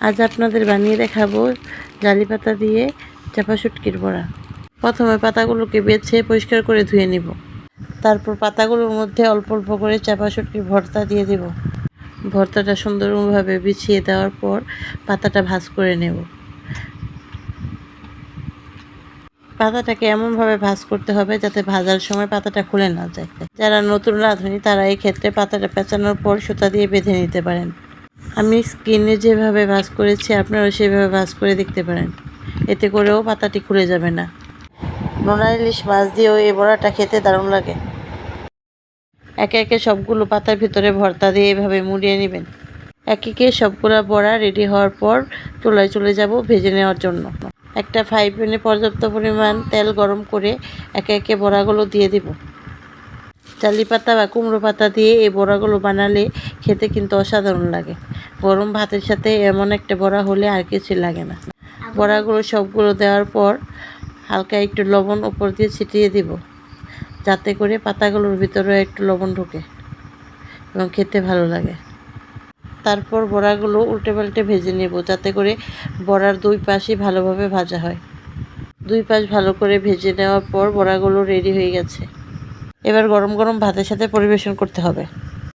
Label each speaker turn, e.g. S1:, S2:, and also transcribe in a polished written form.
S1: আজ আপনাদের বানিয়ে দেখাবো জালি পাতা দিয়ে চাপা শুটকির বড়া। প্রথমে পাতাগুলোকে বেছে পরিষ্কার করে ধুয়ে নিব। তারপর পাতাগুলোর মধ্যে অল্প অল্প করে চাপা শুটকির ভর্তা দিয়ে দেব। ভর্তাটা সুন্দরভাবে বিছিয়ে দেওয়ার পর পাতাটা ভাঁজ করে নেব। পাতাটাকে এমনভাবে ভাঁজ করতে হবে যাতে ভাজার সময় পাতাটা খুলে না যায়। যারা নতুন রাঁধুনি তারা এই ক্ষেত্রে পাতাটা পেঁচানোর পর সুতা দিয়ে বেঁধে নিতে পারেন। আমি স্কিনে যেভাবে ভাঁজ করেছি আপনারাও সেভাবে ভাঁজ করে দেখতে পারেন, এতে করেও পাতাটি খুলে যাবে না। নোনা ইলিশ মাছ দিয়েও এই বড়াটা খেতে দারুণ লাগে। একে একে সবগুলো পাতার ভিতরে ভর্তা দিয়ে এভাবে মুড়িয়ে নেবেন। একে একে সবগুলো বড়া রেডি হওয়ার পর চুলায় চলে যাব ভেজে নেওয়ার জন্য। একটা ফ্রাই প্যানে পর্যাপ্ত পরিমাণ তেল গরম করে একে একে বড়াগুলো দিয়ে দেব। জালি পাতা বা কুমড়ো পাতা দিয়ে এই বড়াগুলো বানালে খেতে কিন্তু অসাধারণ লাগে। গরম ভাতের সাথে এমন একটা বড়া হলে আর কিছু লাগে না। বড়াগুলো সবগুলো দেওয়ার পর হালকা একটু লবণ উপর দিয়ে ছিটিয়ে দিব, যাতে করে পাতাগুলোর ভিতরে একটু লবণ ঢোকে এবং খেতে ভালো লাগে। তারপর বড়াগুলো উল্টে পাল্টে ভেজে নেব, যাতে করে বড়ার দুই পাশই ভালোভাবে ভাজা হয়। দুই পাশ ভালো করে ভেজে নেওয়ার পর বড়াগুলো রেডি হয়ে গেছে। এবার গরম গরম ভাতের সাথে পরিবেশন করতে হবে।